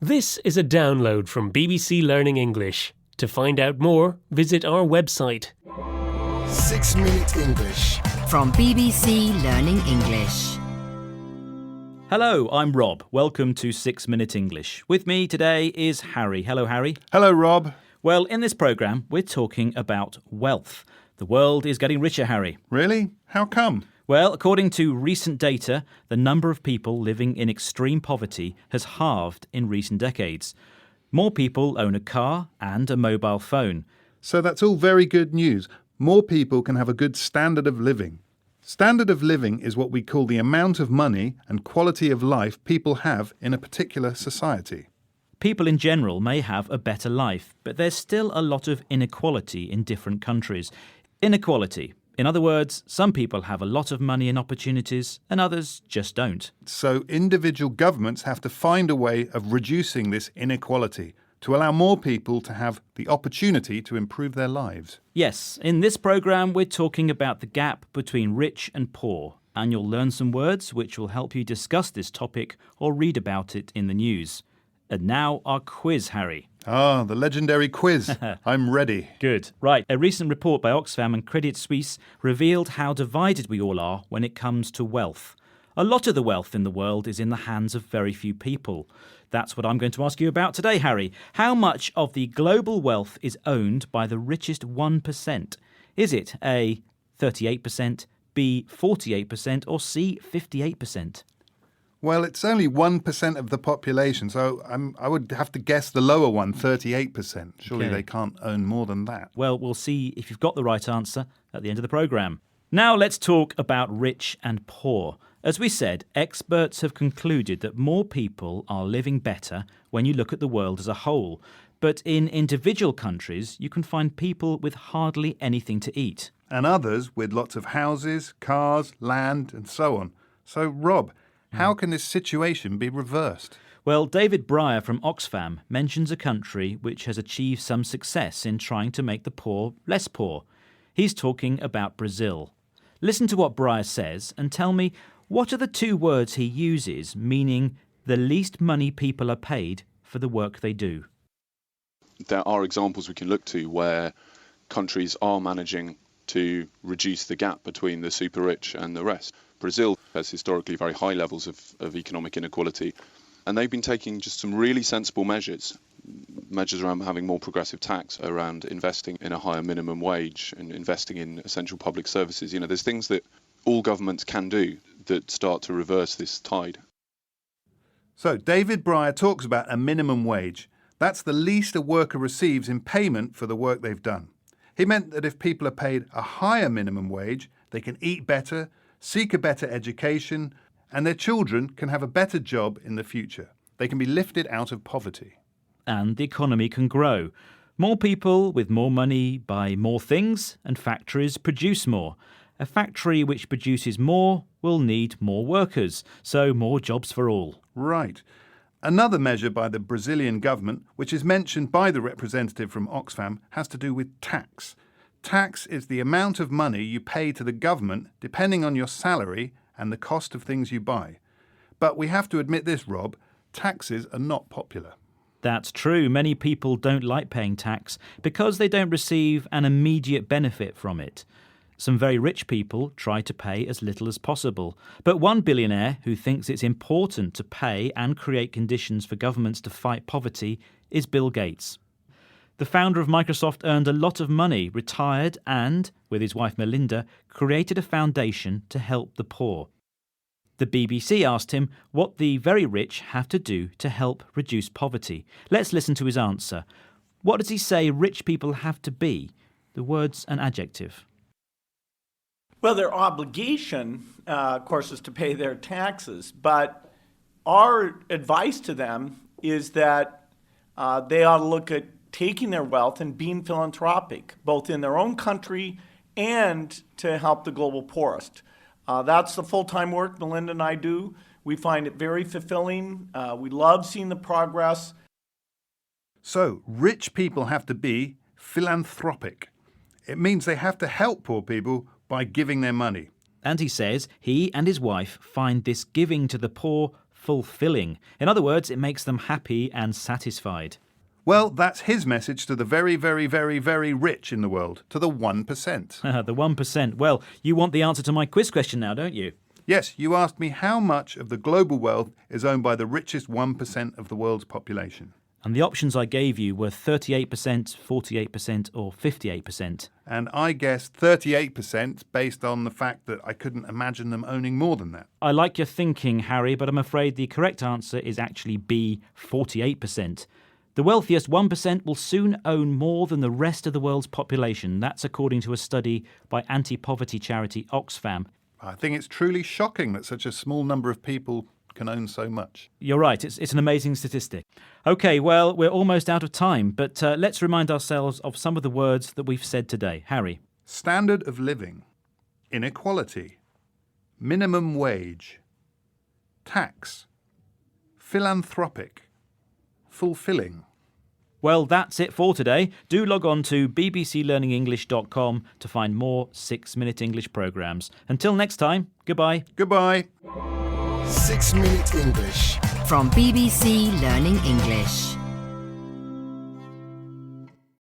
This is a download from BBC Learning English. To find out more, visit our website. 6 Minute English. From BBC Learning English. Hello, I'm Rob. Welcome to 6 Minute English. With me today is Harry. Hello, Harry. Hello, Rob. Well, in this programme, we're talking about wealth. The world is getting richer, Harry. Really? How come? Well, according to recent data, the number of people living in extreme poverty has halved in recent decades. More people own a car and a mobile phone. So that's all very good news. More people can have a good standard of living. Standard of living is what we call the amount of money and quality of life people have in a particular society. People in general may have a better life, but there's still a lot of inequality in different countries. Inequality. In other words, some people have a lot of money and opportunities and others just don't. So individual governments have to find a way of reducing this inequality to allow more people to have the opportunity to improve their lives. Yes, in this programme we're talking about the gap between rich and poor, and you'll learn some words which will help you discuss this topic or read about it in the news. And now our quiz, Harry. Ah, the legendary quiz. I'm ready. Good. Right, a recent report by Oxfam and Credit Suisse revealed how divided we all are when it comes to wealth. A lot of the wealth in the world is in the hands of very few people. That's what I'm going to ask you about today, Harry. How much of the global wealth is owned by the richest 1%? Is it A, 38%, B, 48%, or C, 58%? Well, it's only 1% of the population, so I would have to guess the lower one, 38%. Surely Okay. they can't own more than that. Well, we'll see if you've got the right answer at the end of the programme. Now let's talk about rich and poor. As we said, experts have concluded that more people are living better when you look at the world as a whole. But in individual countries, you can find people with hardly anything to eat. And others with lots of houses, cars, land, and so on. So, Rob, how can this situation be reversed? Well, David Breyer from Oxfam mentions a country which has achieved some success in trying to make the poor less poor. He's talking about Brazil. Listen to what Breyer says and tell me, what are the two words he uses meaning the least money people are paid for the work they do? There are examples we can look to where countries are managing to reduce the gap between the super rich and the rest. Brazil has historically very high levels of economic inequality, and they've been taking just some really sensible measures around having more progressive tax, around investing in a higher minimum wage and investing in essential public services. You know, there's things that all governments can do that start to reverse this tide. So, David Breyer talks about a minimum wage. That's the least a worker receives in payment for the work they've done. He meant that if people are paid a higher minimum wage, they can eat better, seek a better education, and their children can have a better job in the future. They can be lifted out of poverty. And the economy can grow. More people with more money buy more things, and factories produce more. A factory which produces more will need more workers, so more jobs for all. Right. Another measure by the Brazilian government, which is mentioned by the representative from Oxfam, has to do with tax. Tax is the amount of money you pay to the government depending on your salary and the cost of things you buy. But we have to admit this, Rob, taxes are not popular. That's true. Many people don't like paying tax because they don't receive an immediate benefit from it. Some very rich people try to pay as little as possible. But one billionaire who thinks it's important to pay and create conditions for governments to fight poverty is Bill Gates. The founder of Microsoft earned a lot of money, retired and, with his wife Melinda, created a foundation to help the poor. The BBC asked him what the very rich have to do to help reduce poverty. Let's listen to his answer. What does he say rich people have to be? The word's an adjective. Well, their obligation, of course, is to pay their taxes. But our advice to them is that they ought to look at taking their wealth and being philanthropic, both in their own country and to help the global poorest. That's the full-time work Melinda and I do. We find it very fulfilling. We love seeing the progress. So, rich people have to be philanthropic. It means they have to help poor people by giving their money. And he says he and his wife find this giving to the poor fulfilling. In other words, it makes them happy and satisfied. Well, that's his message to the very, very, very, very rich in the world, to the 1%. The 1%. Well, you want the answer to my quiz question now, don't you? Yes, you asked me how much of the global wealth is owned by the richest 1% of the world's population. And the options I gave you were 38%, 48% or 58%. And I guessed 38% based on the fact that I couldn't imagine them owning more than that. I like your thinking, Harry, but I'm afraid the correct answer is actually B, 48%. The wealthiest 1% will soon own more than the rest of the world's population. That's according to a study by anti-poverty charity Oxfam. I think it's truly shocking that such a small number of people can own so much. You're right, it's an amazing statistic. OK, well, we're almost out of time, but let's remind ourselves of some of the words that we've said today. Harry. Standard of living, inequality, minimum wage, tax, philanthropic, fulfilling. Well, that's it for today. Do log on to bbclearningenglish.com to find more 6-Minute English programmes. Until next time, goodbye. Goodbye. 6 Minute English. From BBC Learning English.